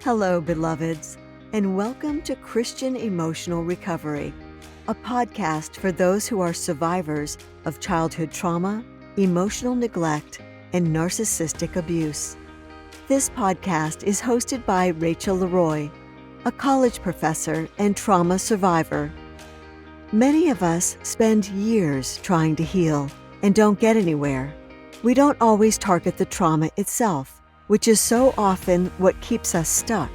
Hello, beloveds, and welcome to Christian Emotional Recovery, a podcast for those who are survivors of childhood trauma, emotional neglect, and narcissistic abuse. This podcast is hosted by Rachel Leroy, a college professor and trauma survivor. Many of us spend years trying to heal and don't get anywhere. We don't always target the trauma itself, which is so often what keeps us stuck.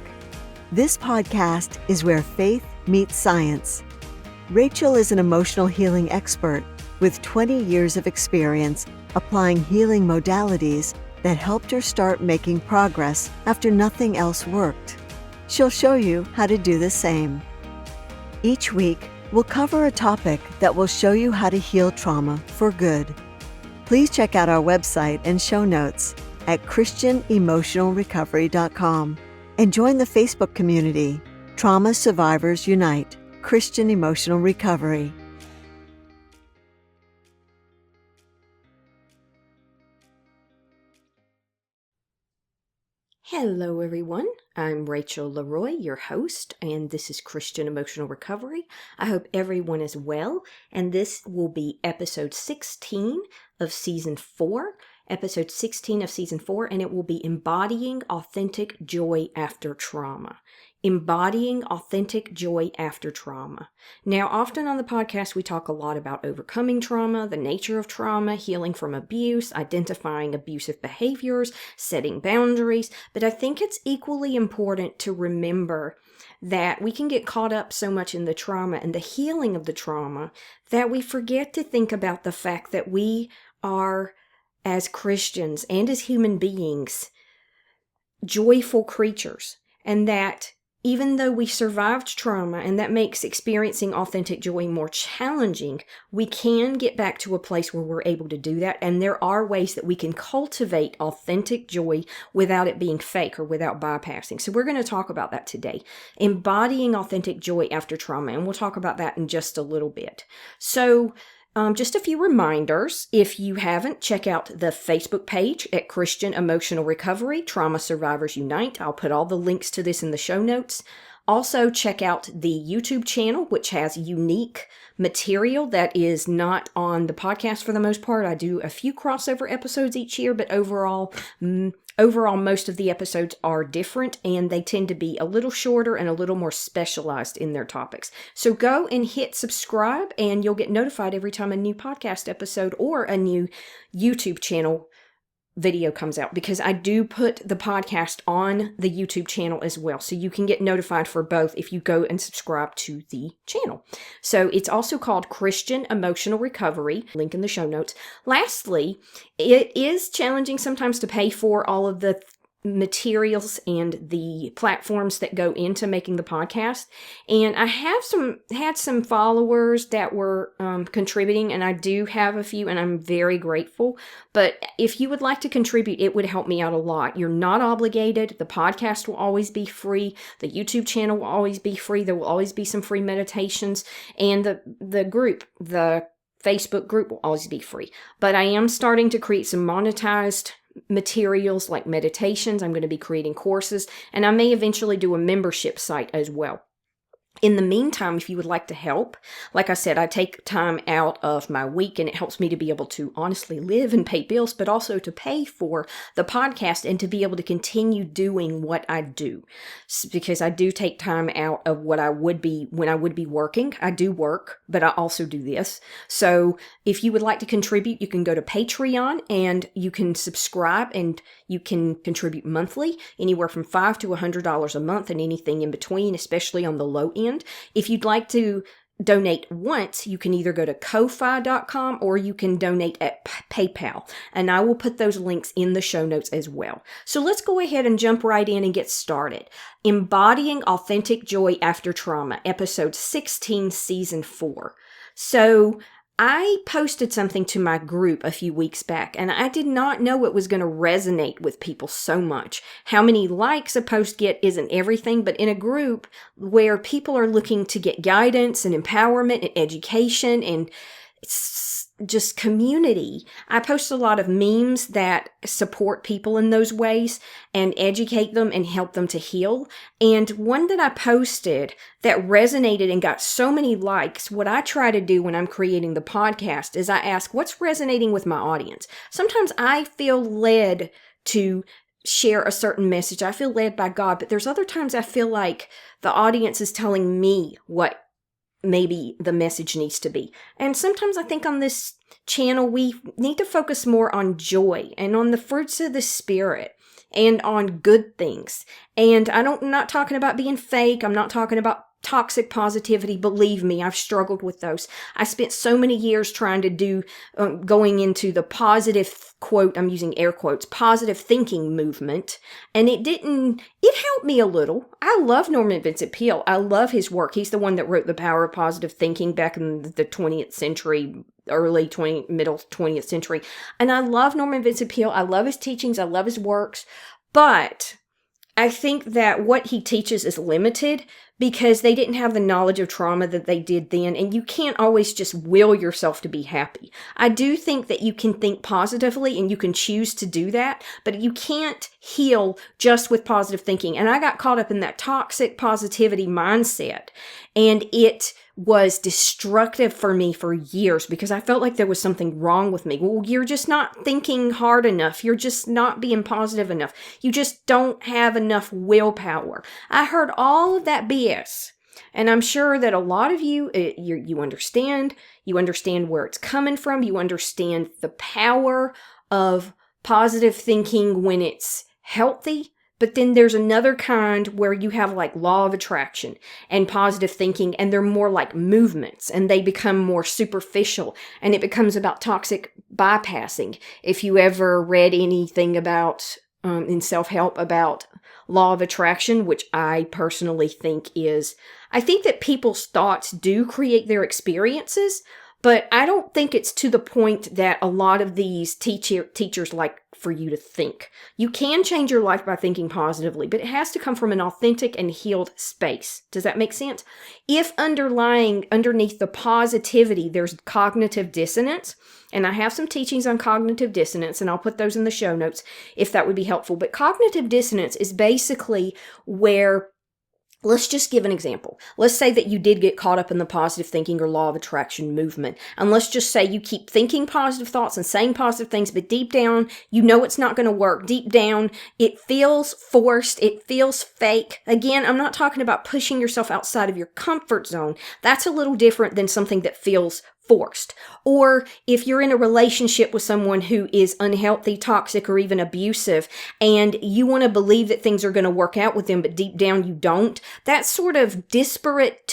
This podcast is where faith meets science. Rachel is an emotional healing expert with 20 years of experience applying healing modalities that helped her start making progress after nothing else worked. She'll show you how to do the same. Each week, we'll cover a topic that will show you how to heal trauma for good. Please check out our website and show notes at christianemotionalrecovery.com and join the Facebook community, Trauma Survivors Unite, Christian Emotional Recovery. Hello, everyone. I'm Rachel Leroy, your host, and this is Christian Emotional Recovery. I hope everyone is well, and this will be episode 16 of season 4. Episode 16 of season 4, and it will be Embodying Authentic Joy After Trauma. Embodying Authentic Joy After Trauma. Now, often on the podcast, we talk a lot about overcoming trauma, the nature of trauma, healing from abuse, identifying abusive behaviors, setting boundaries, but I think it's equally important to remember that we can get caught up so much in the trauma and the healing of the trauma that we forget to think about the fact that we are, as Christians and as human beings, joyful creatures, and that even though we survived trauma and that makes experiencing authentic joy more challenging, we can get back to a place where we're able to do that, and there are ways that we can cultivate authentic joy without it being fake or without bypassing. So we're going to talk about that today, embodying authentic joy after trauma, and we'll talk about that in just a little bit. So just a few reminders. If you haven't, check out the Facebook page at Christian Emotional Recovery, Trauma Survivors Unite. I'll put all the links to this in the show notes. Also, check out the YouTube channel, which has unique material that is not on the podcast for the most part. I do a few crossover episodes each year, but overall, most of the episodes are different, and they tend to be a little shorter and a little more specialized in their topics. So go and hit subscribe, and you'll get notified every time a new podcast episode or a new YouTube channel video comes out, because I do put the podcast on the YouTube channel as well. So you can get notified for both if you go and subscribe to the channel. So it's also called Christian Emotional Recovery, link in the show notes. Lastly, it is challenging sometimes to pay for all of the materials and the platforms that go into making the podcast. And I have had some followers that were contributing, and I do have a few, and I'm very grateful. But if you would like to contribute, it would help me out a lot. You're not obligated. The podcast will always be free. The YouTube channel will always be free. There will always be some free meditations, and the group, the Facebook group, will always be free. But I am starting to create some monetized materials like meditations. I'm going to be creating courses, and I may eventually do a membership site as well. In the meantime, if you would like to help, like I said, I take time out of my week, and it helps me to be able to honestly live and pay bills, but also to pay for the podcast and to be able to continue doing what I do. Because I do take time out of what I would be when I would be working. I do work, but I also do this. So if you would like to contribute, you can go to Patreon and you can subscribe, and you can contribute monthly, anywhere from $5 to $100 a month, and anything in between, especially on the low end. If you'd like to donate once, you can either go to ko-fi.com or you can donate at PayPal. And I will put those links in the show notes as well. So let's go ahead and jump right in and get started. Embodying Authentic Joy After Trauma, episode 16, season 4. So I posted something to my group a few weeks back, and I did not know it was going to resonate with people so much. How many likes a post get isn't everything, but in a group where people are looking to get guidance and empowerment and education and just community. I post a lot of memes that support people in those ways and educate them and help them to heal. And one that I posted that resonated and got so many likes, what I try to do when I'm creating the podcast is I ask, what's resonating with my audience? Sometimes I feel led to share a certain message. I feel led by God, but there's other times I feel like the audience is telling me what maybe the message needs to be. And sometimes I think on this channel, we need to focus more on joy and on the fruits of the Spirit and on good things. And I'm not talking about being fake. I'm not talking about toxic positivity. Believe me, I've struggled with those. I spent so many years trying to do, going into the positive quote, I'm using air quotes, positive thinking movement. And it helped me a little. I love Norman Vincent Peale. I love his work. He's the one that wrote The Power of Positive Thinking back in the 20th century, middle 20th century. And I love Norman Vincent Peale. I love his teachings. I love his works. But I think that what he teaches is limited because they didn't have the knowledge of trauma that they did then, and you can't always just will yourself to be happy. I do think that you can think positively and you can choose to do that, but you can't heal just with positive thinking. And I got caught up in that toxic positivity mindset, and it was destructive for me for years because I felt like there was something wrong with me. Well, you're just not thinking hard enough. You're just not being positive enough. You just don't have enough willpower. I heard all of that BS. And I'm sure that a lot of you understand where it's coming from. You understand the power of positive thinking when it's healthy. But then there's another kind where you have like law of attraction and positive thinking, and they're more like movements and they become more superficial, and it becomes about toxic bypassing. If you ever read anything about, in self-help about law of attraction, which I personally think I think that people's thoughts do create their experiences, but I don't think it's to the point that a lot of these teachers like for you to think. You can change your life by thinking positively, but it has to come from an authentic and healed space. Does that make sense? If underneath the positivity, there's cognitive dissonance, and I have some teachings on cognitive dissonance, and I'll put those in the show notes if that would be helpful. But cognitive dissonance is basically where, let's just give an example. Let's say that you did get caught up in the positive thinking or law of attraction movement. And let's just say you keep thinking positive thoughts and saying positive things, but deep down, you know it's not going to work. Deep down, it feels forced. It feels fake. Again, I'm not talking about pushing yourself outside of your comfort zone. That's a little different than something that feels forced. Or if you're in a relationship with someone who is unhealthy, toxic, or even abusive, and you want to believe that things are going to work out with them, but deep down you don't, that's sort of disparate,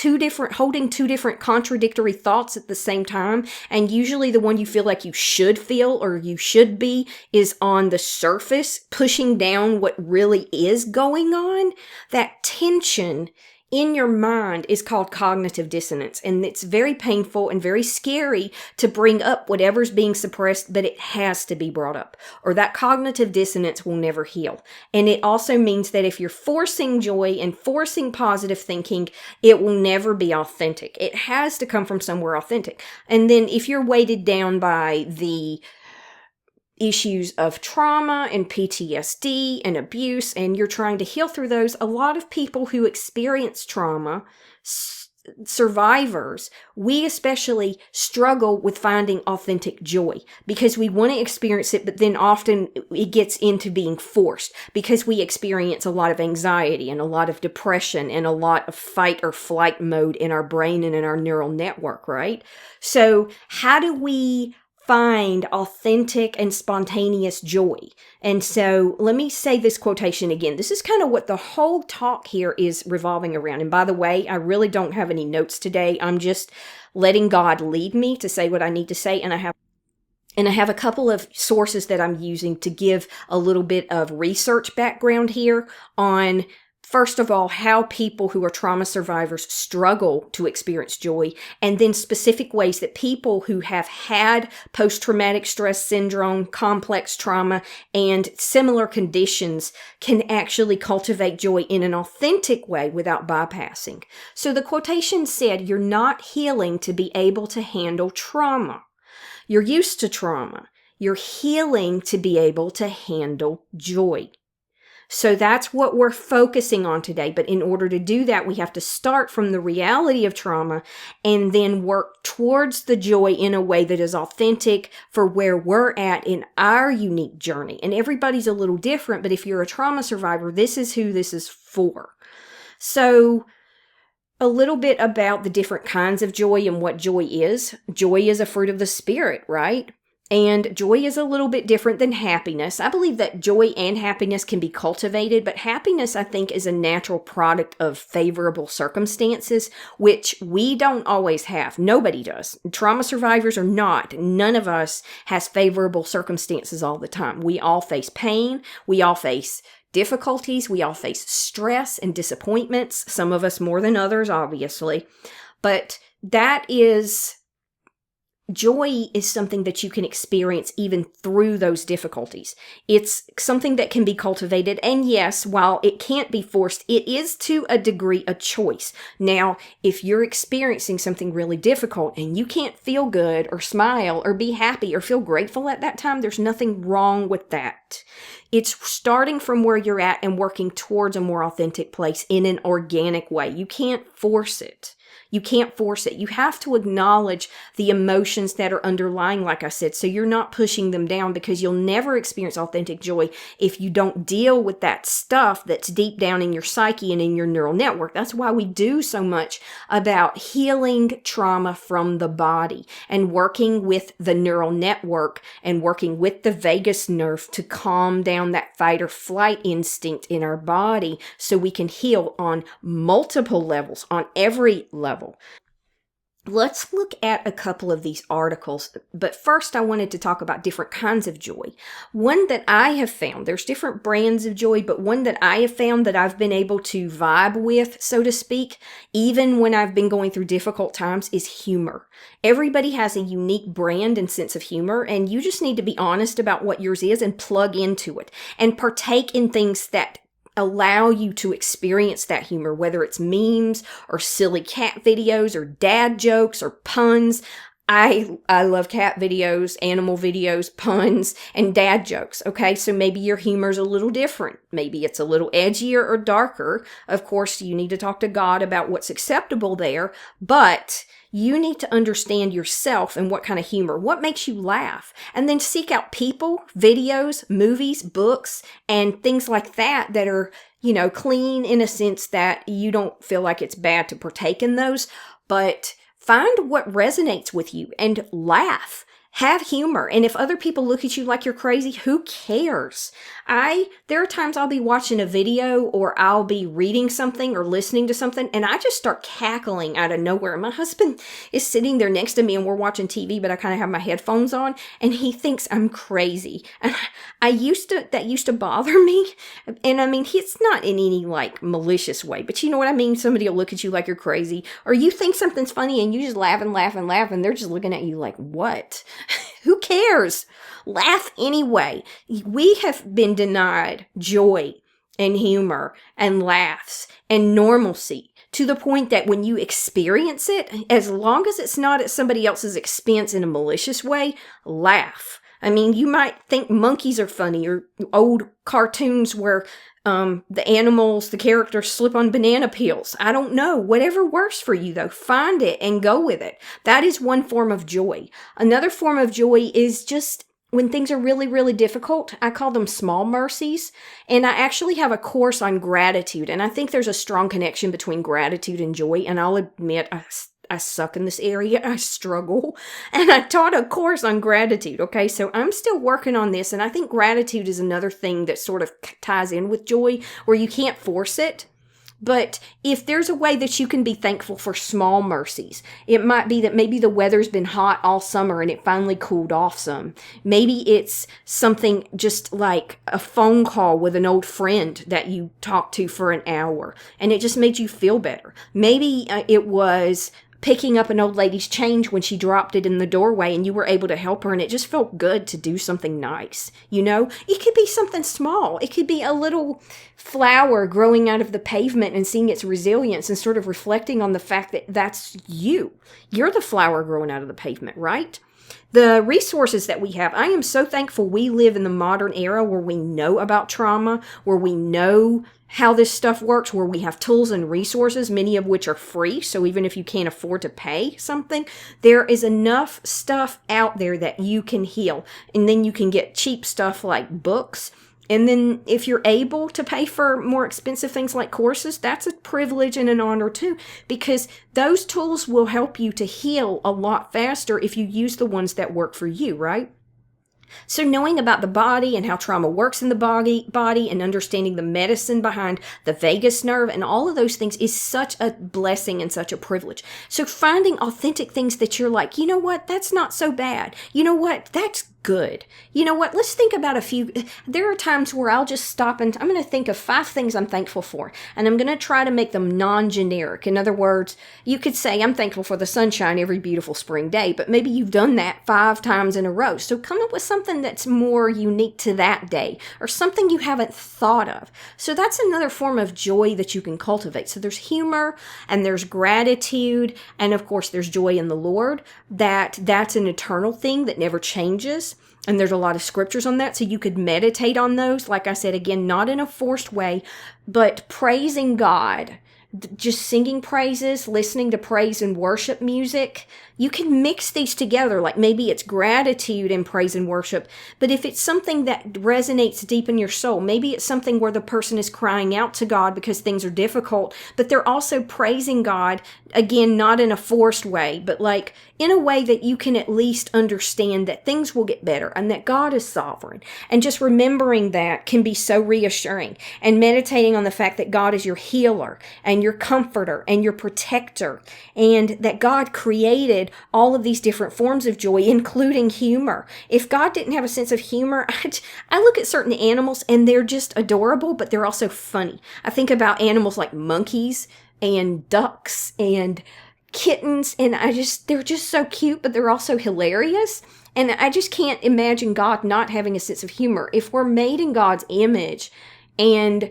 holding two different contradictory thoughts at the same time. And usually the one you feel like you should feel or you should be is on the surface, pushing down what really is going on. That tension in your mind is called cognitive dissonance, and it's very painful and very scary to bring up whatever's being suppressed, but it has to be brought up, or that cognitive dissonance will never heal. And it also means that if you're forcing joy and forcing positive thinking, it will never be authentic. It has to come from somewhere authentic. And then if you're weighted down by the issues of trauma and PTSD and abuse, and you're trying to heal through those, a lot of people who experience trauma, survivors, we especially struggle with finding authentic joy because we want to experience it, but then often it gets into being forced because we experience a lot of anxiety and a lot of depression and a lot of fight or flight mode in our brain and in our neural network, right? So how do we find authentic and spontaneous joy? And so let me say this quotation again. This is kind of what the whole talk here is revolving around. And by the way, I really don't have any notes today. I'm just letting God lead me to say what I need to say. And I have a couple of sources that I'm using to give a little bit of research background here on, first of all, how people who are trauma survivors struggle to experience joy, and then specific ways that people who have had post-traumatic stress syndrome, complex trauma, and similar conditions can actually cultivate joy in an authentic way without bypassing. So the quotation said, "You're not healing to be able to handle trauma. You're used to trauma. You're healing to be able to handle joy. So that's what we're focusing on today. But in order to do that, we have to start from the reality of trauma and then work towards the joy in a way that is authentic for where we're at in our unique journey. And everybody's a little different, but if you're a trauma survivor, this is who this is for. So a little bit about the different kinds of joy and what joy is. Joy is a fruit of the Spirit, right? And joy is a little bit different than happiness. I believe that joy and happiness can be cultivated, but happiness, I think, is a natural product of favorable circumstances, which we don't always have. Nobody does. Trauma survivors are not. None of us has favorable circumstances all the time. We all face pain. We all face difficulties. We all face stress and disappointments. Some of us more than others, obviously. But joy is something that you can experience even through those difficulties. It's something that can be cultivated. And yes, while it can't be forced, it is to a degree a choice. Now, if you're experiencing something really difficult and you can't feel good or smile or be happy or feel grateful at that time, there's nothing wrong with that. It's starting from where you're at and working towards a more authentic place in an organic way. You can't force it. You can't force it. You have to acknowledge the emotions that are underlying, like I said, so you're not pushing them down, because you'll never experience authentic joy if you don't deal with that stuff that's deep down in your psyche and in your neural network. That's why we do so much about healing trauma from the body and working with the neural network and working with the vagus nerve to calm down that fight or flight instinct in our body so we can heal on multiple levels, on every level. Let's look at a couple of these articles, but first I wanted to talk about different kinds of joy. One that I have found, there's different brands of joy, but one that I have found that I've been able to vibe with, so to speak, even when I've been going through difficult times, is humor. Everybody has a unique brand and sense of humor, and you just need to be honest about what yours is and plug into it and partake in things that allow you to experience that humor, whether it's memes or silly cat videos or dad jokes or puns. I love cat videos, animal videos, puns, and dad jokes, okay? So maybe your humor's a little different. Maybe it's a little edgier or darker. Of course, you need to talk to God about what's acceptable there, but you need to understand yourself and what kind of humor, what makes you laugh, and then seek out people, videos, movies, books, and things like that that are, clean in a sense that you don't feel like it's bad to partake in those, but find what resonates with you and laugh. Have humor. And if other people look at you like you're crazy, who cares? There are times I'll be watching a video or I'll be reading something or listening to something and I just start cackling out of nowhere. My husband is sitting there next to me and we're watching TV, but I kind of have my headphones on and he thinks I'm crazy. And that used to bother me. And I mean, it's not in any malicious way, but you know what I mean? Somebody will look at you like you're crazy, or you think something's funny and you just laugh and laugh and laugh and they're just looking at you like, what? Who cares? Laugh anyway. We have been denied joy and humor and laughs and normalcy to the point that when you experience it, as long as it's not at somebody else's expense in a malicious way, laugh. I mean, you might think monkeys are funny or old cartoons where the animals, the characters slip on banana peels. I don't know. Whatever works for you, though, find it and go with it. That is one form of joy. Another form of joy is just when things are really, really difficult. I call them small mercies. And I actually have a course on gratitude. And I think there's a strong connection between gratitude and joy. And I'll admit, I suck in this area. I struggle. And I taught a course on gratitude. Okay. So I'm still working on this. And I think gratitude is another thing that sort of ties in with joy where you can't force it. But if there's a way that you can be thankful for small mercies, it might be that maybe the weather's been hot all summer and it finally cooled off some. Maybe it's something just like a phone call with an old friend that you talked to for an hour and it just made you feel better. Maybe it was picking up an old lady's change when she dropped it in the doorway and you were able to help her and it just felt good to do something nice. It could be something small. It could be a little flower growing out of the pavement and seeing its resilience and sort of reflecting on the fact that that's you. You're the flower growing out of the pavement, right? the resources that we have. I am so thankful we live in the modern era where we know about trauma, where we know how this stuff works, where we have tools and resources, many of which are free. So even if you can't afford to pay something, there is enough stuff out there that you can heal. And then you can get cheap stuff like books. And then if you're able to pay for more expensive things like courses, that's a privilege and an honor too, because those tools will help you to heal a lot faster if you use the ones that work for you, right? So knowing about the body and how trauma works in the body and understanding the medicine behind the vagus nerve and all of those things is such a blessing and such a privilege. So finding authentic things that you're like, you know what, that's not so bad. You know what, that's good. You know what, let's think about a few. There are times where I'll just stop and I'm going to think of 5 things I'm thankful for, and I'm going to try to make them non-generic. In other words, you could say I'm thankful for the sunshine every beautiful spring day, but maybe you've done that 5 times in a row. So come up with something that's more unique to that day, or something you haven't thought of. So that's another form of joy that you can cultivate. So there's humor, and there's gratitude, and of course there's joy in the Lord. That's an eternal thing that never changes. And there's a lot of scriptures on that, so you could meditate on those. Like I said, again, not in a forced way, but praising God, just singing praises, listening to praise and worship music. You can mix these together, like maybe it's gratitude and praise and worship, but if it's something that resonates deep in your soul, maybe it's something where the person is crying out to God because things are difficult, but they're also praising God, again, not in a forced way, but like in a way that you can at least understand that things will get better and that God is sovereign. And just remembering that can be so reassuring, and meditating on the fact that God is your healer and your comforter and your protector, and that God created all of these different forms of joy, including humor. If God didn't have a sense of humor, I look at certain animals and they're just adorable, but they're also funny. I think about animals like monkeys and ducks and kittens, and they're just so cute, but they're also hilarious. And I just can't imagine God not having a sense of humor. If we're made in God's image and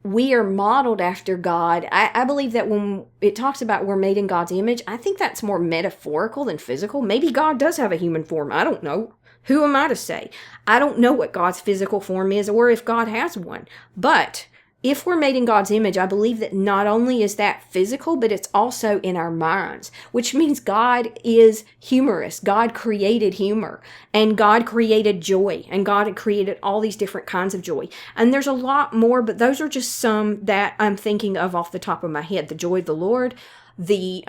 we are modeled after God, I believe that when it talks about we're made in God's image, I think that's more metaphorical than physical. Maybe God does have a human form. I don't know. Who am I to say? I don't know what God's physical form is or if God has one. But if we're made in God's image, I believe that not only is that physical, but it's also in our minds, which means God is humorous. God created humor, and God created joy, and God had created all these different kinds of joy. And there's a lot more, but those are just some that I'm thinking of off the top of my head. The joy of the Lord, the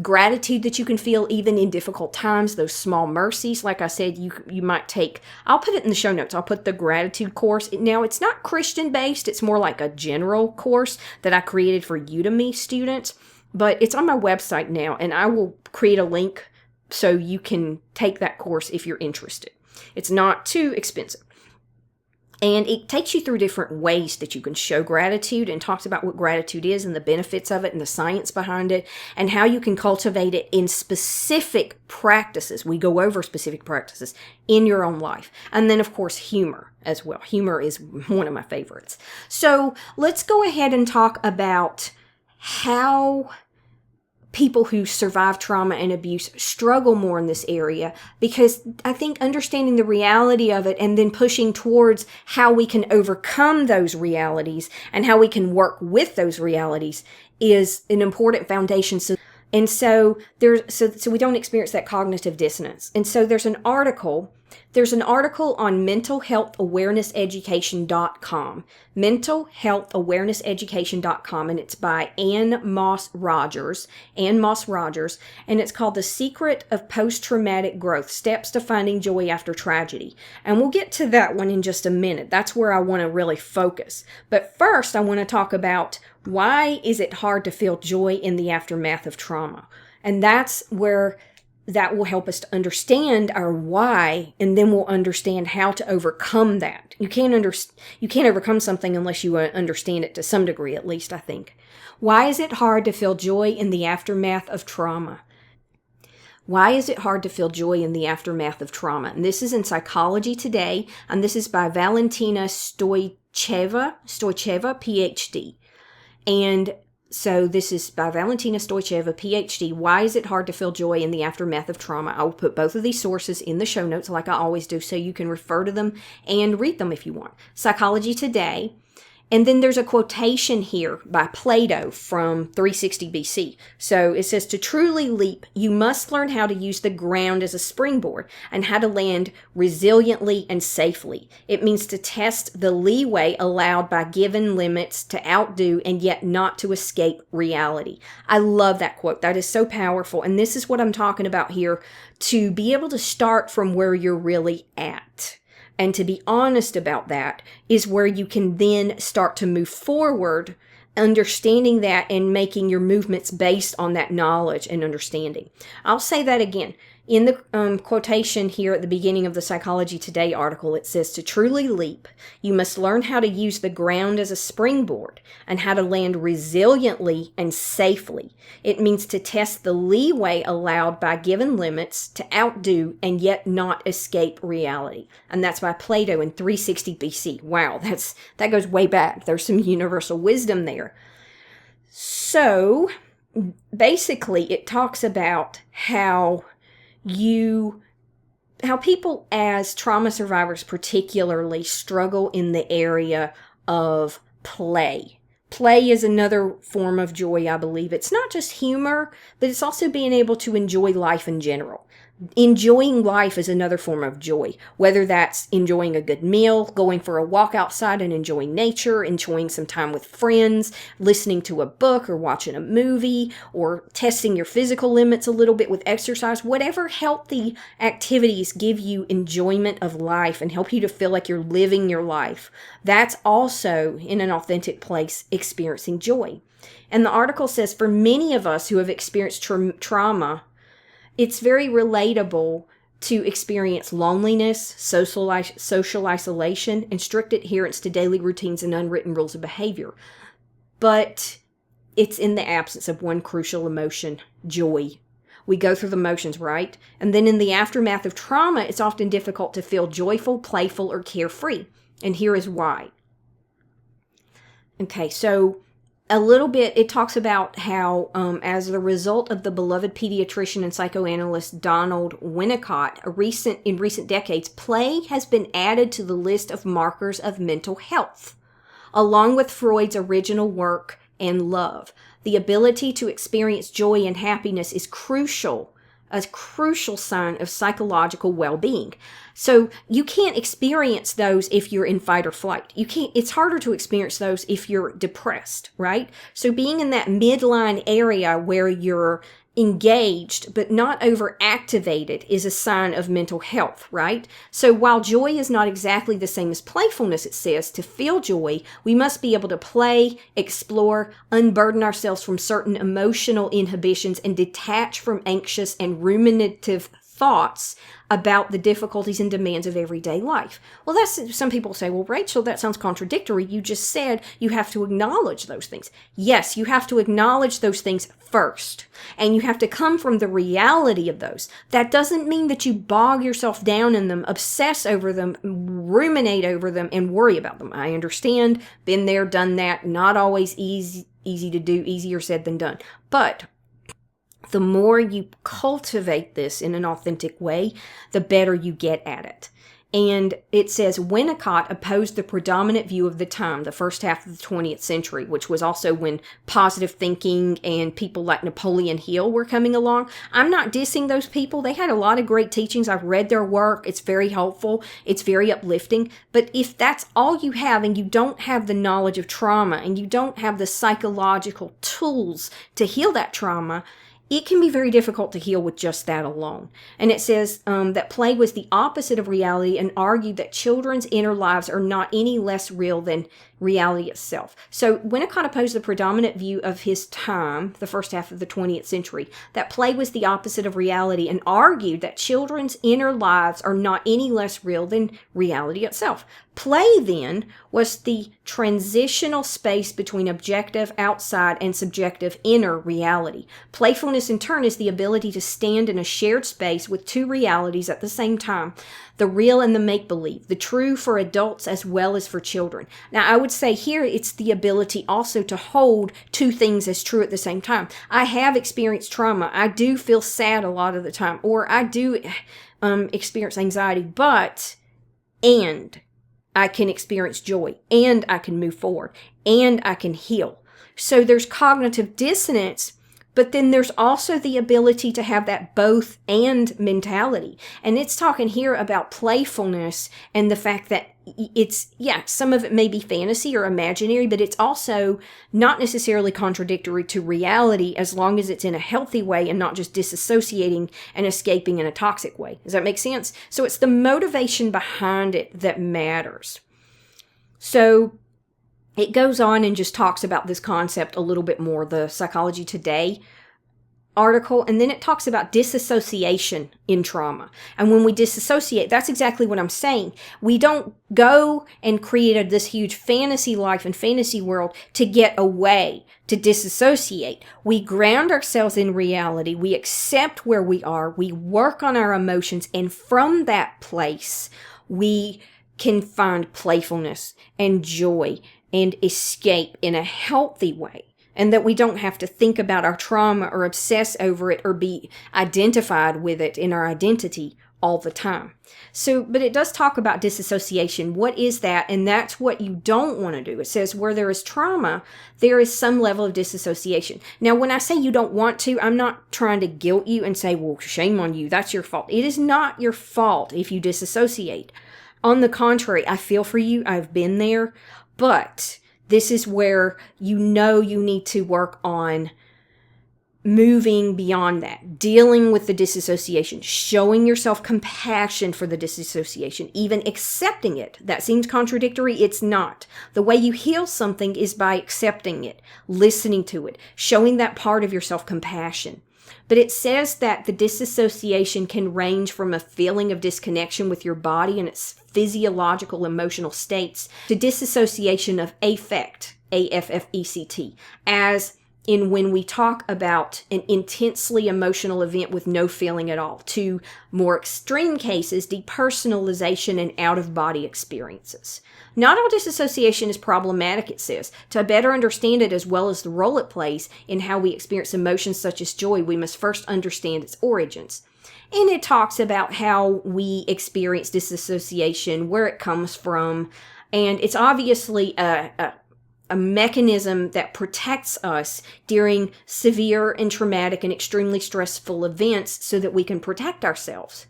gratitude that you can feel even in difficult times, those small mercies. Like I said, you might take, I'll put it in the show notes, I'll put the gratitude course. Now, it's not Christian based, it's more like a general course that I created for Udemy students, but it's on my website now, and I will create a link so you can take that course if you're interested. It's not too expensive. And it takes you through different ways that you can show gratitude, and talks about what gratitude is and the benefits of it and the science behind it and how you can cultivate it in specific practices. We go over specific practices in your own life. And then, of course, humor as well. Humor is one of my favorites. So let's go ahead and talk about how people who survive trauma and abuse struggle more in this area, because I think understanding the reality of it and then pushing towards how we can overcome those realities and how we can work with those realities is an important foundation. So we don't experience that cognitive dissonance. And so there's an article on mentalhealthawarenessaeducation.com, mentalhealthawarenessaeducation.com, and it's by Ann Moss Rogers, and it's called The Secret of Post-Traumatic Growth, Steps to Finding Joy After Tragedy. And we'll get to that one in just a minute. That's where I want to really focus. But first, I want to talk about why is it hard to feel joy in the aftermath of trauma? And that's where that will help us to understand our why, and then we'll understand how to overcome that. You can't overcome something unless you understand it to some degree, at least I think. Why is it hard to feel joy in the aftermath of trauma? Why is it hard to feel joy in the aftermath of trauma? And this is in Psychology Today, and this is by Valentina Stoycheva, PhD. And So this is by Valentina Stoycheva, PhD. Why is it hard to feel joy in the aftermath of trauma? I will put both of these sources in the show notes like I always do, so you can refer to them and read them if you want. Psychology Today. And then there's a quotation here by Plato from 360 BC. So it says, to truly leap, you must learn how to use the ground as a springboard and how to land resiliently and safely. It means to test the leeway allowed by given limits, to outdo and yet not to escape reality. I love that quote. That is so powerful. And this is what I'm talking about here, to be able to start from where you're really at. And to be honest about that is where you can then start to move forward, understanding that and making your movements based on that knowledge and understanding. I'll say that again. In the quotation here at the beginning of the Psychology Today article, it says, to truly leap, you must learn how to use the ground as a springboard and how to land resiliently and safely. It means to test the leeway allowed by given limits, to outdo and yet not escape reality. And that's by Plato in 360 BC. Wow, that goes way back. There's some universal wisdom there. So basically, it talks about how people as trauma survivors particularly struggle in the area of play. Play is another form of joy, I believe. It's not just humor, but it's also being able to enjoy life in general. Enjoying life is another form of joy, whether that's enjoying a good meal, going for a walk outside and enjoying nature, enjoying some time with friends, listening to a book or watching a movie, or testing your physical limits a little bit with exercise. Whatever healthy activities give you enjoyment of life and help you to feel like you're living your life, that's also, in an authentic place, experiencing joy. And the article says, for many of us who have experienced trauma, it's very relatable to experience loneliness, social isolation, and strict adherence to daily routines and unwritten rules of behavior. But it's in the absence of one crucial emotion, joy. We go through the motions, right? And then in the aftermath of trauma, it's often difficult to feel joyful, playful, or carefree. And here is why. Okay, so a little bit, it talks about how as a result of the beloved pediatrician and psychoanalyst Donald Winnicott, in recent decades, play has been added to the list of markers of mental health, along with Freud's original work and love. The ability to experience joy and happiness is a crucial sign of psychological well-being. So you can't experience those if you're in fight or flight. It's harder to experience those if you're depressed, right? So being in that midline area where you're engaged but not overactivated is a sign of mental health, right? So while joy is not exactly the same as playfulness, it says, to feel joy, we must be able to play, explore, unburden ourselves from certain emotional inhibitions, and detach from anxious and ruminative thoughts about the difficulties and demands of everyday life. Well, some people say, well, Rachel, that sounds contradictory. You just said you have to acknowledge those things. Yes, you have to acknowledge those things first, and you have to come from the reality of those. That doesn't mean that you bog yourself down in them, obsess over them, ruminate over them, and worry about them. I understand, been there, done that, not always easy to do, easier said than done. But the more you cultivate this in an authentic way, the better you get at it. And it says Winnicott opposed the predominant view of the time, the first half of the 20th century, which was also when positive thinking and people like Napoleon Hill were coming along. I'm not dissing those people. They had a lot of great teachings. I've read their work. It's very helpful. It's very uplifting. But if that's all you have and you don't have the knowledge of trauma and you don't have the psychological tools to heal that trauma, it can be very difficult to heal with just that alone. And it says that play was the opposite of reality and argued that children's inner lives are not any less real than reality itself. So Winnicott opposed the predominant view of his time, the first half of the 20th century, that play was the opposite of reality, and argued that children's inner lives are not any less real than reality itself. Play, then, was the transitional space between objective outside and subjective inner reality. Playfulness, in turn, is the ability to stand in a shared space with two realities at the same time, the real and the make-believe, the true for adults as well as for children. Now, I would say here it's the ability also to hold two things as true at the same time. I have experienced trauma. I do feel sad a lot of the time, or I do experience anxiety, and I can experience joy, and I can move forward, and I can heal. So there's cognitive dissonance, but then there's also the ability to have that both and mentality. And it's talking here about playfulness and the fact that some of it may be fantasy or imaginary, but it's also not necessarily contradictory to reality as long as it's in a healthy way and not just disassociating and escaping in a toxic way. Does that make sense? So it's the motivation behind it that matters. So it goes on and just talks about this concept a little bit more, the Psychology Today article, and then it talks about disassociation in trauma. And when we disassociate, that's exactly what I'm saying. We don't go and create this huge fantasy life and fantasy world to get away, to disassociate. We ground ourselves in reality. We accept where we are. We work on our emotions. And from that place, we can find playfulness and joy and escape in a healthy way, and that we don't have to think about our trauma or obsess over it or be identified with it in our identity all the time. So, but it does talk about disassociation. What is that? And that's what you don't want to do. It says where there is trauma, there is some level of disassociation. Now, when I say you don't want to, I'm not trying to guilt you and say, well, shame on you. That's your fault. It is not your fault if you disassociate. On the contrary, I feel for you. I've been there. But this is where you need to work on moving beyond that, dealing with the disassociation, showing yourself compassion for the disassociation, even accepting it. That seems contradictory. It's not. The way you heal something is by accepting it, listening to it, showing that part of yourself compassion. But it says that the disassociation can range from a feeling of disconnection with your body and its physiological emotional states to disassociation of affect, A-F-F-E-C-T, as in when we talk about an intensely emotional event with no feeling at all, to more extreme cases, depersonalization and out-of-body experiences. Not all disassociation is problematic, it says. To better understand it as well as the role it plays in how we experience emotions such as joy, we must first understand its origins. And it talks about how we experience disassociation, where it comes from, and it's obviously a mechanism that protects us during severe and traumatic and extremely stressful events so that we can protect ourselves.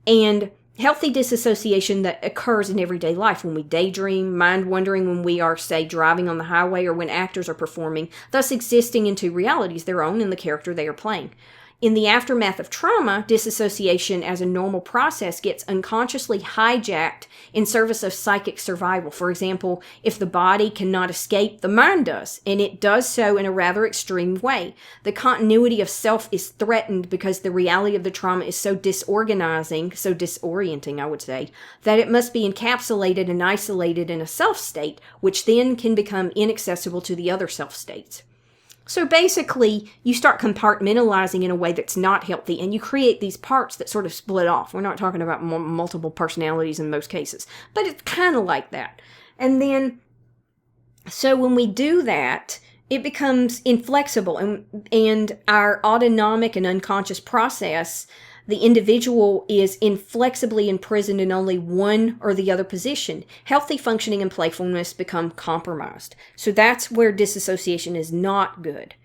And healthy disassociation that occurs in everyday life when we daydream, mind wandering when we are, say, driving on the highway, or when actors are performing, thus existing in two realities, their own and the character they are playing. In the aftermath of trauma, disassociation as a normal process gets unconsciously hijacked in service of psychic survival. For example, if the body cannot escape, the mind does, and it does so in a rather extreme way. The continuity of self is threatened because the reality of the trauma is so disorganizing, so disorienting, I would say, that it must be encapsulated and isolated in a self state, which then can become inaccessible to the other self states. So basically, you start compartmentalizing in a way that's not healthy, and you create these parts that sort of split off. We're not talking about multiple personalities in most cases, but it's kind of like that. And then, so when we do that, it becomes inflexible, and our autonomic and unconscious process, the individual is inflexibly imprisoned in only one or the other position. Healthy functioning and playfulness become compromised. So that's where disassociation is not good.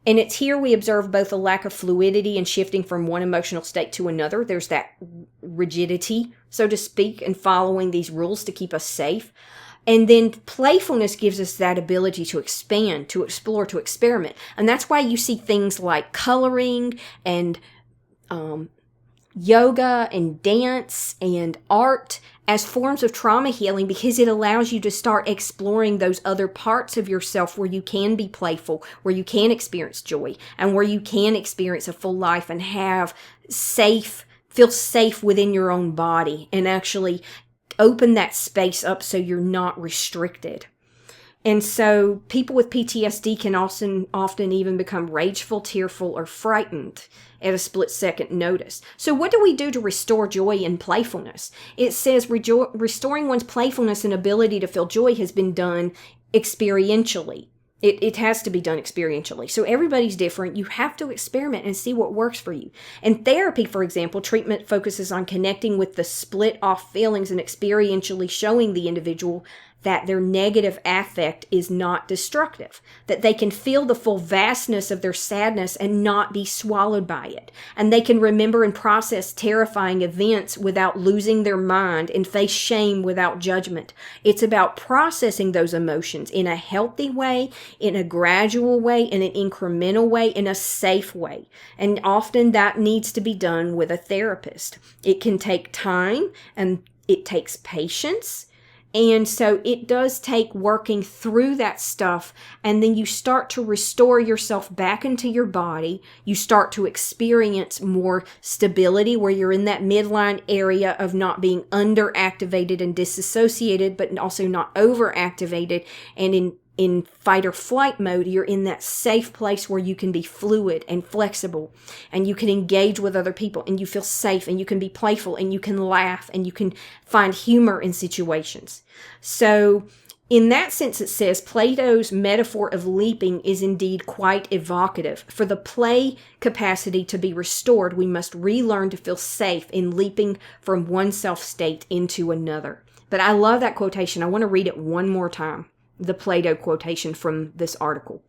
And it's here we observe both a lack of fluidity and shifting from one emotional state to another. There's that rigidity, so to speak, and following these rules to keep us safe. And then playfulness gives us that ability to expand, to explore, to experiment. And that's why you see things like coloring and yoga and dance and art as forms of trauma healing, because it allows you to start exploring those other parts of yourself where you can be playful, where you can experience joy, and where you can experience a full life and feel safe within your own body, and actually open that space up so you're not restricted. And so people with PTSD can often even become rageful, tearful, or frightened at a split-second notice. So what do we do to restore joy and playfulness? It says restoring one's playfulness and ability to feel joy has been done experientially. It has to be done experientially. So everybody's different. You have to experiment and see what works for you. In therapy, for example, treatment focuses on connecting with the split off feelings and experientially showing the individual that their negative affect is not destructive, that they can feel the full vastness of their sadness and not be swallowed by it. And they can remember and process terrifying events without losing their mind and face shame without judgment. It's about processing those emotions in a healthy way, in a gradual way, in an incremental way, in a safe way. And often that needs to be done with a therapist. It can take time and it takes patience. And so it does take working through that stuff, and then you start to restore yourself back into your body. You start to experience more stability where you're in that midline area of not being underactivated and disassociated, but also not overactivated. And in fight or flight mode, you're in that safe place where you can be fluid and flexible and you can engage with other people and you feel safe and you can be playful and you can laugh and you can find humor in situations. So in that sense, it says Plato's metaphor of leaping is indeed quite evocative. For the play capacity to be restored, we must relearn to feel safe in leaping from one self-state into another. But I love that quotation. I want to read it one more time. The Plato quotation from this article.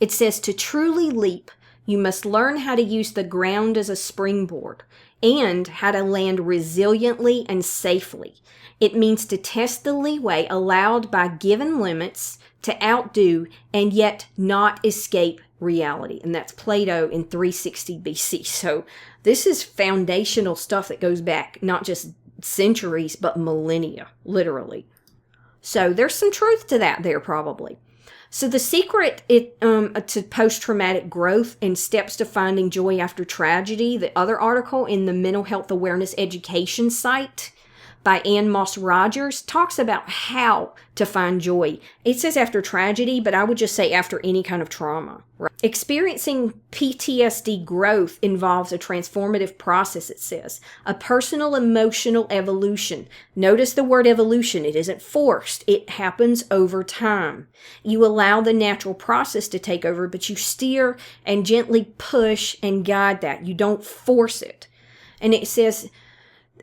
It says, to truly leap, you must learn how to use the ground as a springboard and how to land resiliently and safely. It means to test the leeway allowed by given limits, to outdo and yet not escape reality. And that's Plato in 360 BC. So this is foundational stuff that goes back not just centuries, but millennia, literally. So there's some truth to that there probably. So the secret to post-traumatic growth and steps to finding joy after tragedy, the other article in the Mental Health Awareness Education site by Ann Moss Rogers, talks about how to find joy. It says after tragedy, but I would just say after any kind of trauma. Right? Experiencing PTSD growth involves a transformative process, it says. A personal emotional evolution. Notice the word evolution. It isn't forced. It happens over time. You allow the natural process to take over, but you steer and gently push and guide that. You don't force it. And it says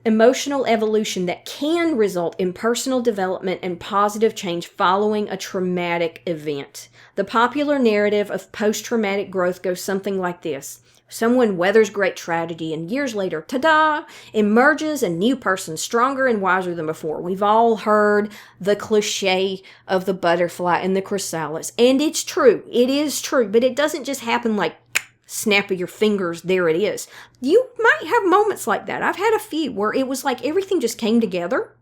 emotional evolution that can result in personal development and positive change following a traumatic event. The popular narrative of post-traumatic growth goes something like this. Someone weathers great tragedy and years later, ta-da, emerges a new person, stronger and wiser than before. We've all heard the cliche of the butterfly and the chrysalis. And it's true. It is true. But it doesn't just happen like snap of your fingers, there it is. You might have moments like that. I've had a few where it was like everything just came together.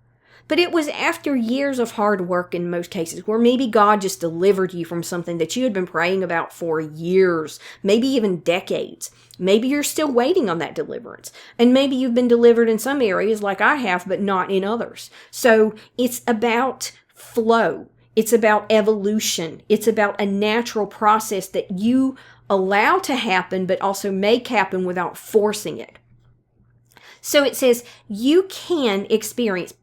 But it was after years of hard work in most cases, where maybe God just delivered you from something that you had been praying about for years, maybe even decades. Maybe you're still waiting on that deliverance. And maybe you've been delivered in some areas like I have, but not in others. So it's about flow. It's about evolution. It's about a natural process that you allow to happen, but also make happen without forcing it. So it says you can experience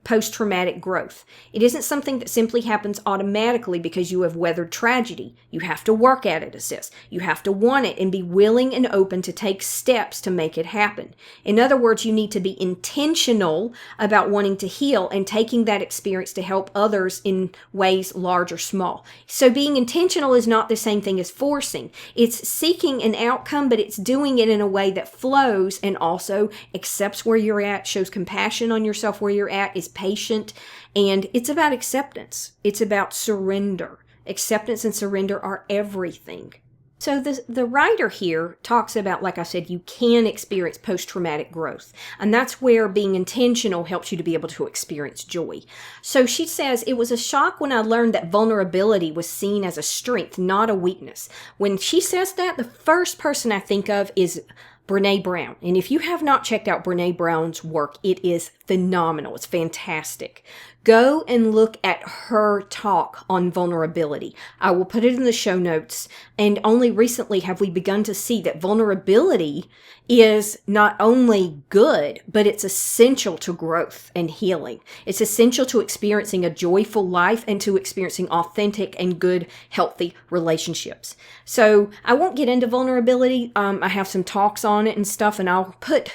post-traumatic growth. It isn't something that simply happens automatically because you have weathered tragedy. You have to work at it, it says. You have to want it and be willing and open to take steps to make it happen. In other words, you need to be intentional about wanting to heal and taking that experience to help others in ways large or small. So being intentional is not the same thing as forcing. It's seeking an outcome, but it's doing it in a way that flows and also accepts where you're at, shows compassion on yourself where you're at, is patient, and it's about acceptance. It's about surrender. Acceptance and surrender are everything. So the writer here talks about, like I said, you can experience post-traumatic growth. And that's where being intentional helps you to be able to experience joy. So she says, it was a shock when I learned that vulnerability was seen as a strength, not a weakness. When she says that, the first person I think of is Brené Brown. And if you have not checked out Brené Brown's work, it is phenomenal. It's fantastic. Go and look at her talk on vulnerability. I will put it in the show notes. And only recently have we begun to see that vulnerability is not only good, but it's essential to growth and healing. It's essential to experiencing a joyful life and to experiencing authentic and good, healthy relationships. So I won't get into vulnerability. I have some talks on it and stuff, and I'll put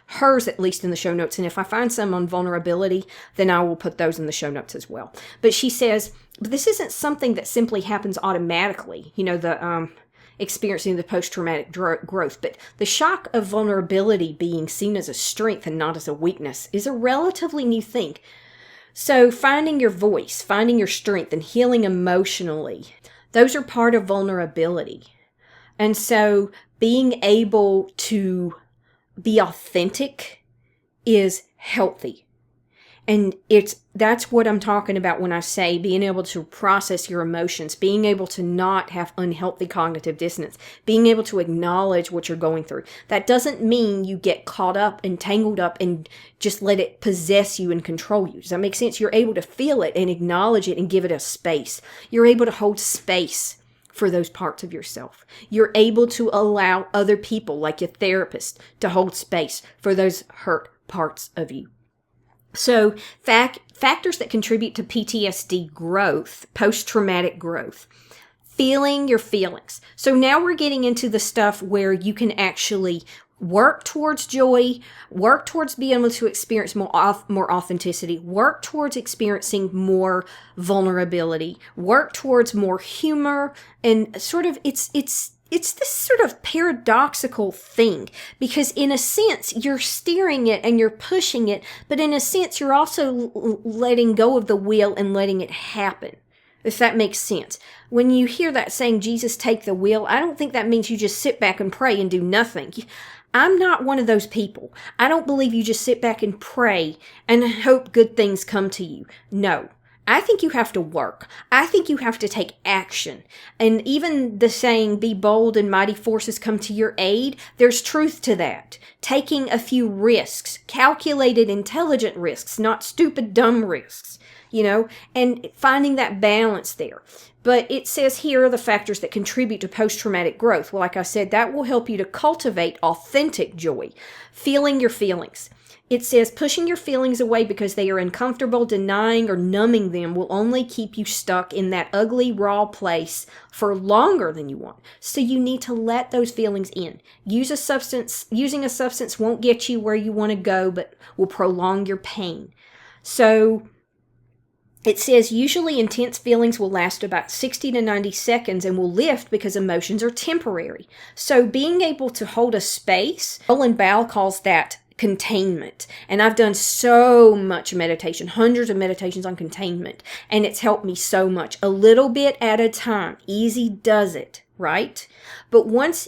hers at least in the show notes. And if I find some on vulnerability, then I will put those in the show notes as well. But she says, but this isn't something that simply happens automatically. The experiencing the post-traumatic growth, but the shock of vulnerability being seen as a strength and not as a weakness is a relatively new thing. So finding your voice, finding your strength, and healing emotionally, those are part of vulnerability. And so being able to be authentic is healthy. And that's what I'm talking about when I say being able to process your emotions, being able to not have unhealthy cognitive dissonance, being able to acknowledge what you're going through. That doesn't mean you get caught up and tangled up and just let it possess you and control you. Does that make sense? You're able to feel it and acknowledge it and give it a space. You're able to hold space for those parts of yourself. You're able to allow other people, like your therapist, to hold space for those hurt parts of you. So factors that contribute to PTSD growth, post-traumatic growth, feeling your feelings. So now we're getting into the stuff where you can actually work towards joy, work towards being able to experience more authenticity, work towards experiencing more vulnerability, work towards more humor, and sort of it's this sort of paradoxical thing, because in a sense you're steering it and you're pushing it, but in a sense you're also letting go of the wheel and letting it happen, if that makes sense. When you hear that saying, Jesus, take the wheel, I don't think that means you just sit back and pray and do nothing. I'm not one of those people. I don't believe you just sit back and pray and hope good things come to you. No. I think you have to work. I think you have to take action. And even the saying, be bold and mighty forces come to your aid, there's truth to that. Taking a few risks, calculated, intelligent risks, not stupid, dumb risks, and finding that balance there. But it says here are the factors that contribute to post-traumatic growth. Well, like I said, that will help you to cultivate authentic joy, feeling your feelings. It says pushing your feelings away because they are uncomfortable, denying or numbing them will only keep you stuck in that ugly, raw place for longer than you want. So you need to let those feelings in. Using a substance won't get you where you want to go, but will prolong your pain. So it says usually intense feelings will last about 60 to 90 seconds and will lift because emotions are temporary. So being able to hold a space, Roland Bell calls that containment. And I've done so much meditation, hundreds of meditations on containment, and it's helped me so much. A little bit at a time. Easy does it, right? But once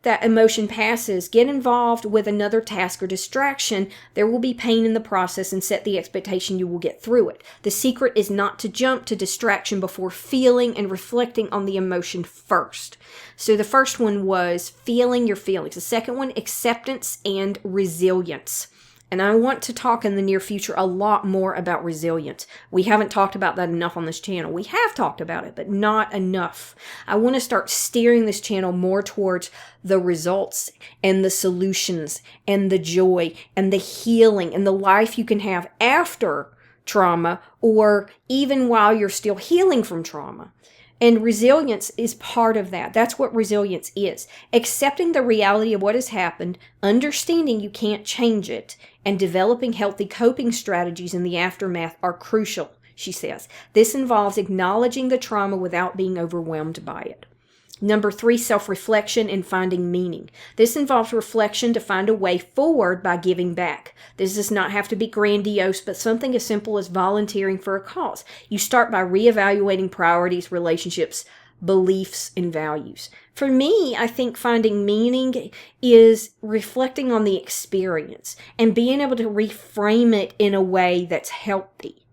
that emotion passes, get involved with another task or distraction, there will be pain in the process, and set the expectation you will get through it. The secret is not to jump to distraction before feeling and reflecting on the emotion first. So the first one was feeling your feelings. The second one, acceptance and resilience. And I want to talk in the near future a lot more about resilience. We haven't talked about that enough on this channel. We have talked about it, but not enough. I want to start steering this channel more towards the results and the solutions and the joy and the healing and the life you can have after trauma, or even while you're still healing from trauma. And resilience is part of that. That's what resilience is. Accepting the reality of what has happened, understanding you can't change it, and developing healthy coping strategies in the aftermath are crucial, she says. This involves acknowledging the trauma without being overwhelmed by it. Number 3, self-reflection and finding meaning. This involves reflection to find a way forward by giving back. This does not have to be grandiose, but something as simple as volunteering for a cause. You start by reevaluating priorities, relationships, beliefs, and values. For me, I think finding meaning is reflecting on the experience and being able to reframe it in a way that's healthy.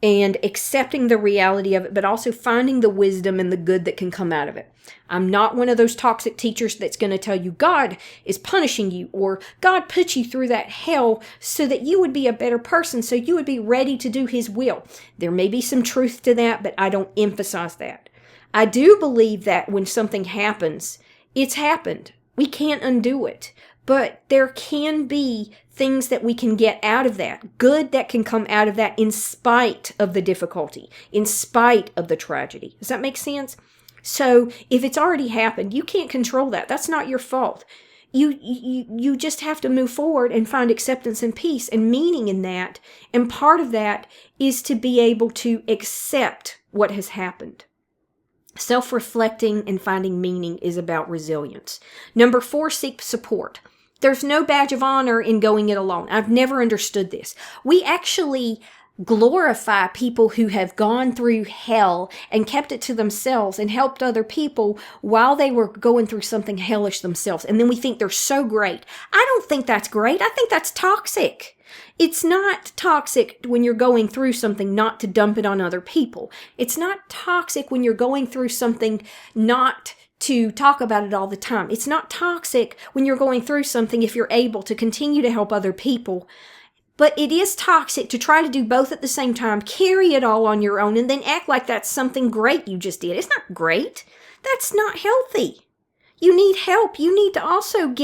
and accepting the reality of it, but also finding the wisdom and the good that can come out of it. I'm not one of those toxic teachers that's going to tell you God is punishing you or God put you through that hell so that you would be a better person, so you would be ready to do His will. There may be some truth to that, but I don't emphasize that. I do believe that when something happens, it's happened. We can't undo it. But there can be things that we can get out of that, good that can come out of that in spite of the difficulty, in spite of the tragedy. Does that make sense? So if it's already happened, you can't control that. That's not your fault. You just have to move forward and find acceptance and peace and meaning in that. And part of that is to be able to accept what has happened. Self-reflecting and finding meaning is about resilience. Number 4, seek support. There's no badge of honor in going it alone. I've never understood this. We actually glorify people who have gone through hell and kept it to themselves and helped other people while they were going through something hellish themselves. And then we think they're so great. I don't think that's great. I think that's toxic. It's not toxic when you're going through something not to dump it on other people. It's not toxic when you're going through something not to talk about it all the time. It's not toxic when you're going through something if you're able to continue to help other people. But it is toxic to try to do both at the same time, carry it all on your own, and then act like that's something great you just did. It's not great. That's not healthy. You need help. You need to also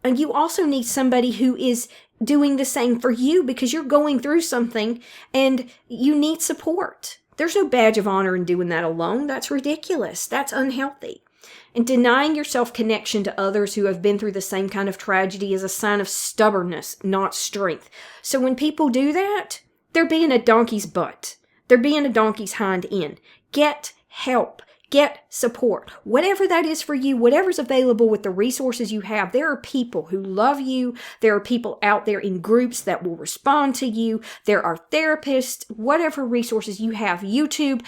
you also need somebody who is doing the same for you because you're going through something and you need support. There's no badge of honor in doing that alone. That's ridiculous. That's unhealthy. And denying yourself connection to others who have been through the same kind of tragedy is a sign of stubbornness, not strength. So when people do that, they're being a donkey's butt. They're being a donkey's hind end. Get help. Get support. Whatever that is for you, whatever's available with the resources you have. There are people who love you. There are people out there in groups that will respond to you. There are therapists, whatever resources you have. YouTube,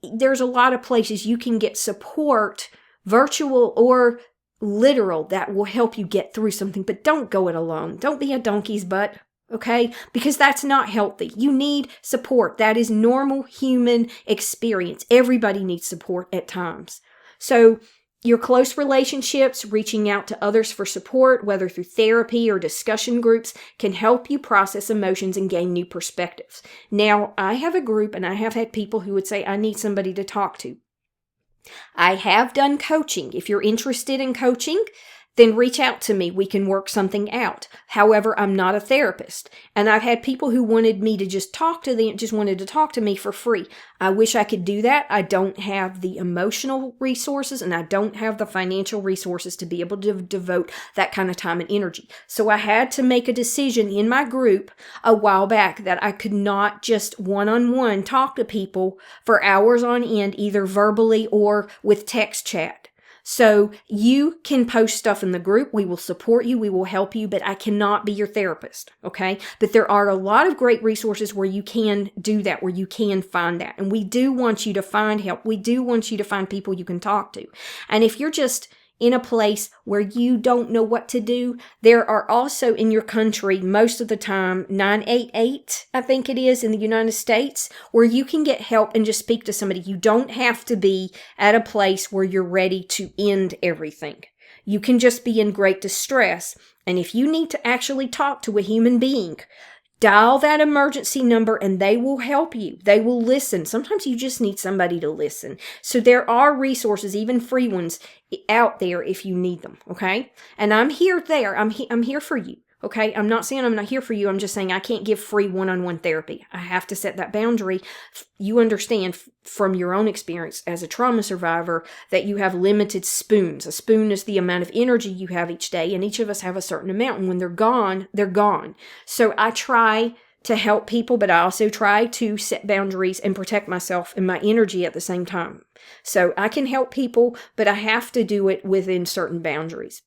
there's a lot of places you can get support, virtual or literal, that will help you get through something. But don't go it alone. Don't be a donkey's butt. Okay? Because that's not healthy. You need support. That is normal human experience. Everybody needs support at times. So your close relationships, reaching out to others for support, whether through therapy or discussion groups, can help you process emotions and gain new perspectives. Now, I have a group and I have had people who would say, I need somebody to talk to. I have done coaching. If you're interested in coaching, then reach out to me. We can work something out. However, I'm not a therapist. And I've had people who wanted me to just wanted to talk to me for free. I wish I could do that. I don't have the emotional resources and I don't have the financial resources to be able to devote that kind of time and energy. So I had to make a decision in my group a while back that I could not just one-on-one talk to people for hours on end, either verbally or with text chat. So you can post stuff in the group. We will support you. We will help you, but I cannot be your therapist. Okay. But there are a lot of great resources where you can do that, where you can find that. And we do want you to find help. We do want you to find people you can talk to. And if you're just in a place where you don't know what to do, there are also in your country, most of the time, 988, I think it is, in the United States, where you can get help and just speak to somebody. You don't have to be at a place where you're ready to end everything. You can just be in great distress. And if you need to actually talk to a human being, dial that emergency number and they will help you. They will listen. Sometimes you just need somebody to listen. So there are resources, even free ones, out there if you need them, okay? And I'm here there. I'm here for you, okay? I'm not saying I'm not here for you. I'm just saying I can't give free one-on-one therapy. I have to set that boundary. You understand from your own experience as a trauma survivor that you have limited spoons. A spoon is the amount of energy you have each day, and each of us have a certain amount. And when they're gone, they're gone. So I try to help people, but I also try to set boundaries and protect myself and my energy at the same time. So I can help people, but I have to do it within certain boundaries.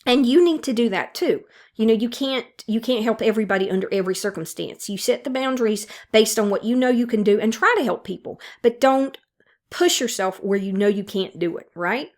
And you need to do that too. You know, you can't help everybody under every circumstance. You set the boundaries based on what you know you can do and try to help people, but don't push yourself where you know you can't do it, right?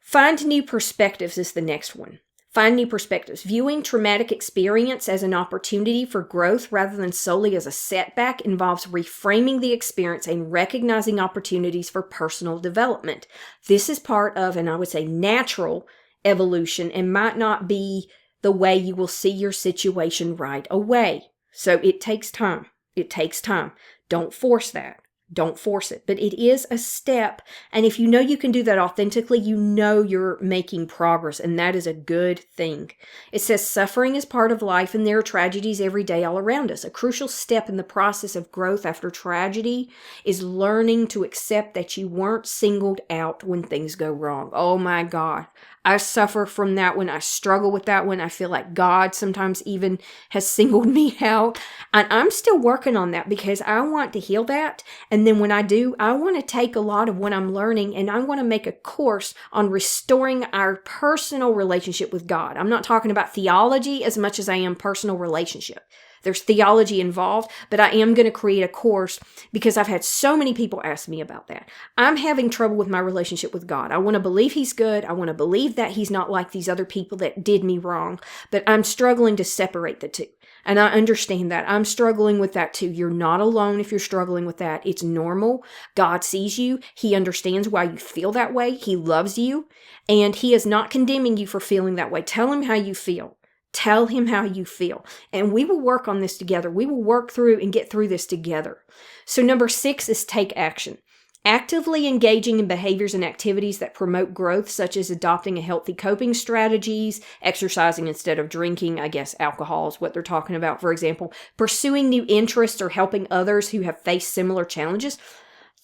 Find new perspectives is the next one. Find new perspectives. Viewing traumatic experience as an opportunity for growth rather than solely as a setback involves reframing the experience and recognizing opportunities for personal development. This is part of, and I would say, natural evolution, and might not be the way you will see your situation right away. So it takes time. It takes time. Don't force that. Don't force it. But it is a step. And if you know you can do that authentically, you know you're making progress. And that is a good thing. It says suffering is part of life and there are tragedies every day all around us. A crucial step in the process of growth after tragedy is learning to accept that you weren't singled out when things go wrong. Oh my God. I suffer from that one. I struggle with that one. I feel like God sometimes even has singled me out. And I'm still working on that because I want to heal that. And then when I do, I want to take a lot of what I'm learning and I want to make a course on restoring our personal relationship with God. I'm not talking about theology as much as I am personal relationship. There's theology involved, but I am going to create a course because I've had so many people ask me about that. I'm having trouble with my relationship with God. I want to believe He's good. I want to believe that He's not like these other people that did me wrong, but I'm struggling to separate the two. And I understand that. I'm struggling with that too. You're not alone if you're struggling with that. It's normal. God sees you. He understands why you feel that way. He loves you. And He is not condemning you for feeling that way. Tell Him how you feel. Tell Him how you feel. And we will work on this together. We will work through and get through this together. So number 6 is take action. Actively engaging in behaviors and activities that promote growth, such as adopting a healthy coping strategies, exercising instead of drinking, I guess alcohol is what they're talking about, for example, pursuing new interests or helping others who have faced similar challenges.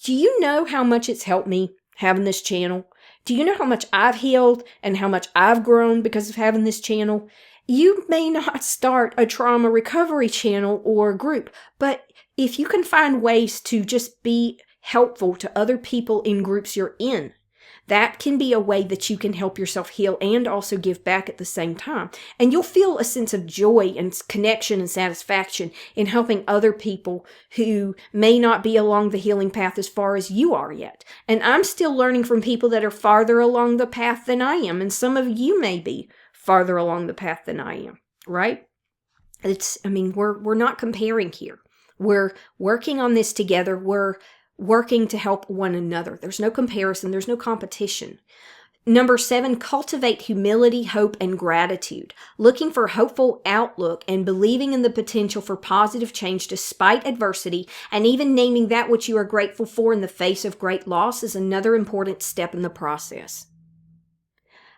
Do you know how much it's helped me having this channel? Do you know how much I've healed and how much I've grown because of having this channel? You may not start a trauma recovery channel or group, but if you can find ways to just be helpful to other people in groups you're in, that can be a way that you can help yourself heal and also give back at the same time. And you'll feel a sense of joy and connection and satisfaction in helping other people who may not be along the healing path as far as you are yet. And I'm still learning from people that are farther along the path than I am. And some of you may be farther along the path than I am, right? We're not comparing here. We're working on this together. We're working to help one another. There's no comparison. There's no competition. Number 7, cultivate humility, hope, and gratitude. Looking for a hopeful outlook and believing in the potential for positive change despite adversity, and even naming that which you are grateful for in the face of great loss is another important step in the process.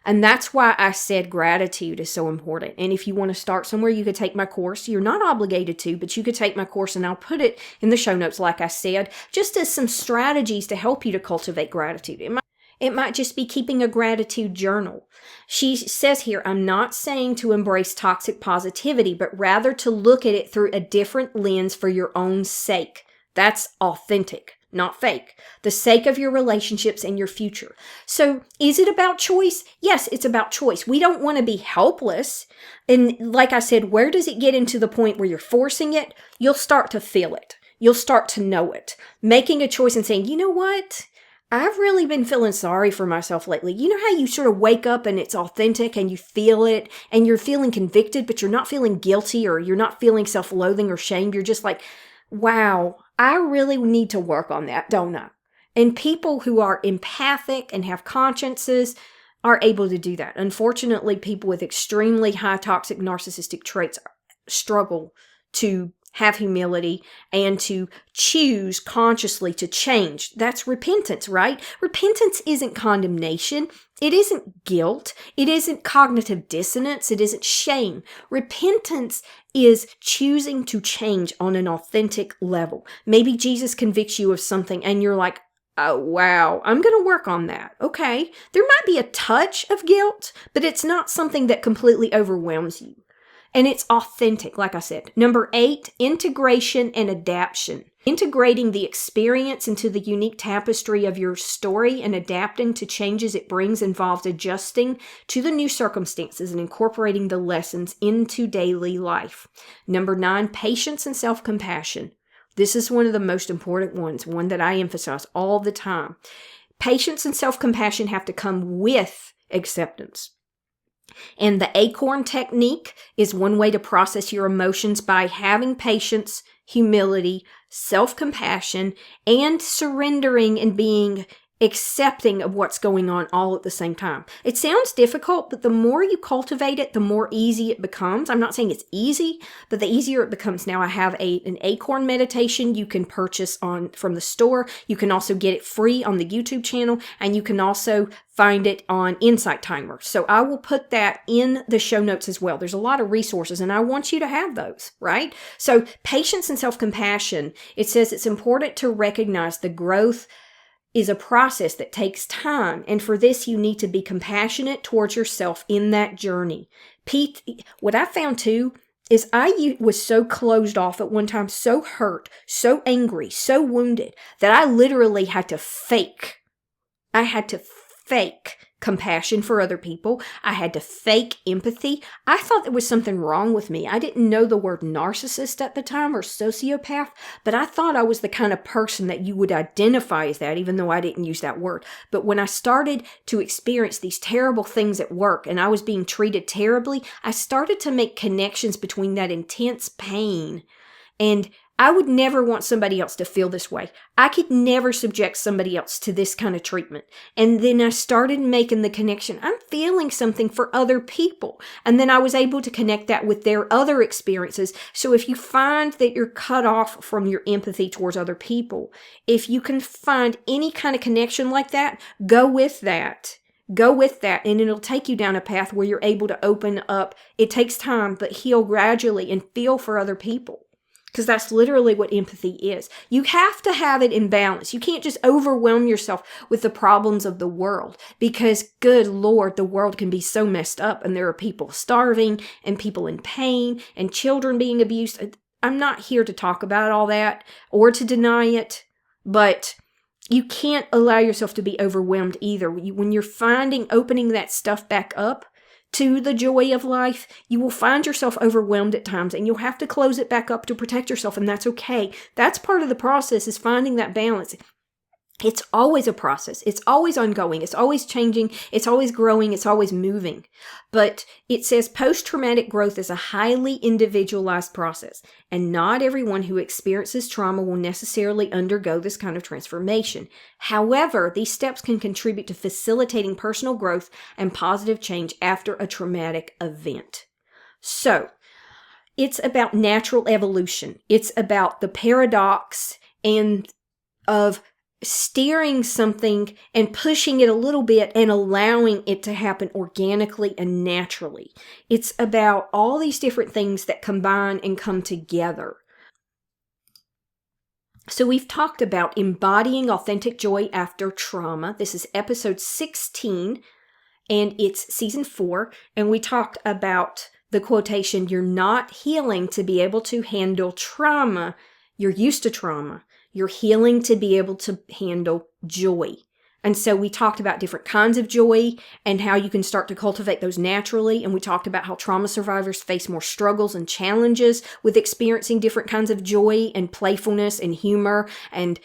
And that's why I said gratitude is so important. And if you want to start somewhere, you could take my course. You're not obligated to, but you could take my course and I'll put it in the show notes, like I said, just as some strategies to help you to cultivate gratitude. It might just be keeping a gratitude journal. She says here, I'm not saying to embrace toxic positivity, but rather to look at it through a different lens for your own sake. That's authentic. Not fake. The sake of your relationships and your future. So is it about choice? Yes, it's about choice. We don't want to be helpless. And like I said, where does it get into the point where you're forcing it? You'll start to feel it. You'll start to know it. Making a choice and saying, you know what? I've really been feeling sorry for myself lately. You know how you sort of wake up and it's authentic and you feel it and you're feeling convicted, but you're not feeling guilty or you're not feeling self-loathing or shame. You're just like, wow, I really need to work on that, don't I? And people who are empathic and have consciences are able to do that. Unfortunately, people with extremely high toxic narcissistic traits struggle to have humility and to choose consciously to change. That's repentance, right? Repentance isn't condemnation. It isn't guilt. It isn't cognitive dissonance. It isn't shame. Repentance is choosing to change on an authentic level. Maybe Jesus convicts you of something and you're like, oh, wow, I'm going to work on that. Okay. There might be a touch of guilt, but it's not something that completely overwhelms you. And it's authentic, like I said. Number 8, integration and adaptation. Integrating the experience into the unique tapestry of your story and adapting to changes it brings involves adjusting to the new circumstances and incorporating the lessons into daily life. Number 9, patience and self-compassion. This is one of the most important ones, one that I emphasize all the time. Patience and self-compassion have to come with acceptance. And the acorn technique is one way to process your emotions by having patience, humility, self-compassion, and surrendering and being accepting of what's going on all at the same time. It sounds difficult, but the more you cultivate it, the more easy it becomes. I'm not saying it's easy, but the easier it becomes. Now I have an acorn meditation you can purchase from the store. You can also get it free on the YouTube channel, and you can also find it on Insight Timer. So I will put that in the show notes as well. There's a lot of resources, and I want you to have those, right? So patience and self-compassion, it says it's important to recognize the growth is a process that takes time. And for this, you need to be compassionate towards yourself in that journey. Pete, what I found too is I was so closed off at one time, so hurt, so angry, so wounded that I literally had to fake. I had to fake compassion for other people. I had to fake empathy. I thought there was something wrong with me. I didn't know the word narcissist at the time or sociopath, but I thought I was the kind of person that you would identify as that, even though I didn't use that word. But when I started to experience these terrible things at work and I was being treated terribly, I started to make connections between that intense pain and I would never want somebody else to feel this way. I could never subject somebody else to this kind of treatment. And then I started making the connection. I'm feeling something for other people. And then I was able to connect that with their other experiences. So if you find that you're cut off from your empathy towards other people, if you can find any kind of connection like that, go with that. Go with that, and it'll take you down a path where you're able to open up. It takes time, but heal gradually and feel for other people. Because that's literally what empathy is. You have to have it in balance. You can't just overwhelm yourself with the problems of the world because, good Lord, the world can be so messed up and there are people starving and people in pain and children being abused. I'm not here to talk about all that or to deny it, but you can't allow yourself to be overwhelmed either. When you're opening that stuff back up, to the joy of life, you will find yourself overwhelmed at times and you'll have to close it back up to protect yourself, and that's okay. That's part of the process, is finding that balance. It's always a process. It's always ongoing. It's always changing. It's always growing. It's always moving. But it says post-traumatic growth is a highly individualized process, and not everyone who experiences trauma will necessarily undergo this kind of transformation. However, these steps can contribute to facilitating personal growth and positive change after a traumatic event. So, it's about natural evolution. It's about the paradox of steering something and pushing it a little bit and allowing it to happen organically and naturally. It's about all these different things that combine and come together. So we've talked about embodying authentic joy after trauma. This is episode 16, and it's season 4. And we talked about the quotation, "You're not healing to be able to handle trauma. You're used to trauma. You're healing to be able to handle joy." And so we talked about different kinds of joy and how you can start to cultivate those naturally. And we talked about how trauma survivors face more struggles and challenges with experiencing different kinds of joy and playfulness and humor and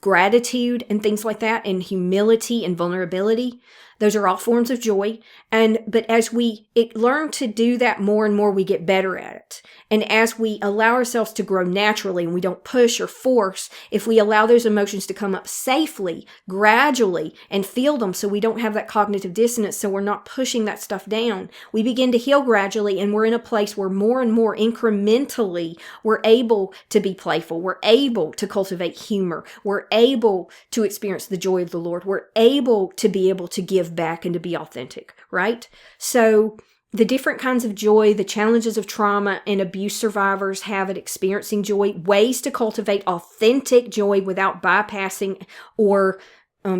gratitude and things like that, and humility and vulnerability. Those are all forms of joy. But as we learn to do that more and more, we get better at it. And as we allow ourselves to grow naturally and we don't push or force, if we allow those emotions to come up safely, gradually, and feel them so we don't have that cognitive dissonance, so we're not pushing that stuff down, we begin to heal gradually, and we're in a place where more and more incrementally we're able to be playful. We're able to cultivate humor. We're able to experience the joy of the Lord. We're able to be able to give back and to be authentic, right? So the different kinds of joy, the challenges of trauma and abuse survivors have at experiencing joy, ways to cultivate authentic joy without bypassing or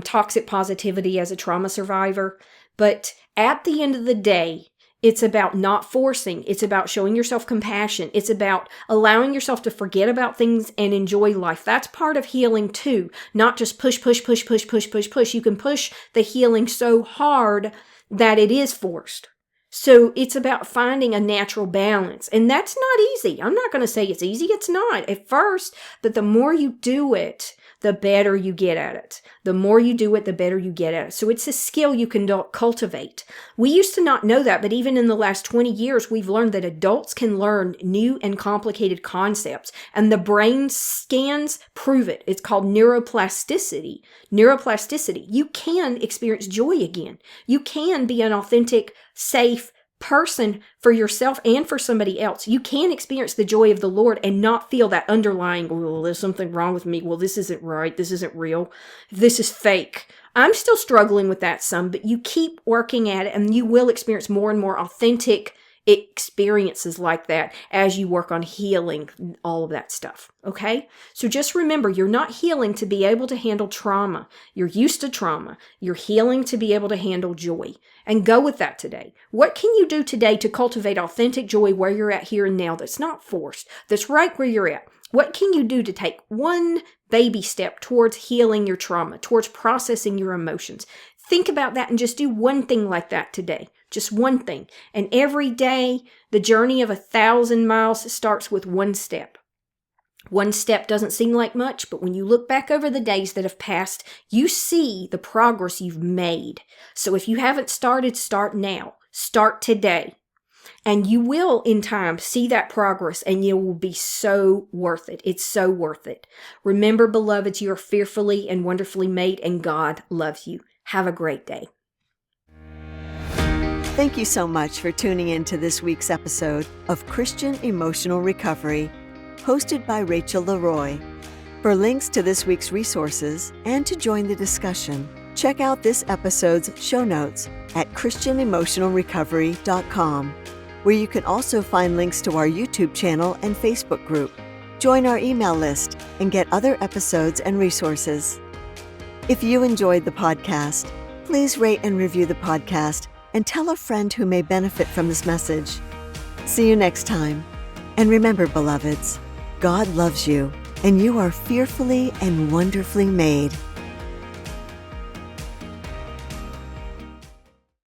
toxic positivity as a trauma survivor. But at the end of the day, it's about not forcing. It's about showing yourself compassion. It's about allowing yourself to forget about things and enjoy life. That's part of healing too. Not just push, push, push, push, push, push, push. You can push the healing so hard that it is forced. So it's about finding a natural balance. And that's not easy. I'm not going to say it's easy. It's not at first, but the more you do it, the better you get at it. The more you do it, the better you get at it. So it's a skill you can cultivate. We used to not know that, but even in the last 20 years, we've learned that adults can learn new and complicated concepts. And the brain scans prove it. It's called neuroplasticity. Neuroplasticity. You can experience joy again. You can be an authentic, safe person for yourself and for somebody else. You can experience the joy of the Lord and not feel that underlying, well, there's something wrong with me. Well, this isn't right. This isn't real. This is fake. I'm still struggling with that some, but you keep working at it and you will experience more and more authentic experiences like that as you work on healing all of that stuff. Okay? So just remember, you're not healing to be able to handle trauma. You're used to trauma. You're healing to be able to handle joy. And go with that today. What can you do today to cultivate authentic joy where you're at here and now that's not forced, that's right where you're at? What can you do to take one baby step towards healing your trauma, towards processing your emotions? Think about that and just do one thing like that today. Just one thing. And every day, the journey of 1,000 miles starts with one step. One step doesn't seem like much, but when you look back over the days that have passed, you see the progress you've made. So if you haven't started, start now. Start today. And you will, in time, see that progress, and it will be so worth it. It's so worth it. Remember, beloveds, you are fearfully and wonderfully made, and God loves you. Have a great day. Thank you so much for tuning in to this week's episode of Christian Emotional Recovery, hosted by Rachel Leroy. For links to this week's resources and to join the discussion, check out this episode's show notes at christianemotionalrecovery.com, where you can also find links to our YouTube channel and Facebook group. Join our email list and get other episodes and resources. If you enjoyed the podcast, please rate and review the podcast and tell a friend who may benefit from this message. See you next time. And remember, beloveds, God loves you, and you are fearfully and wonderfully made.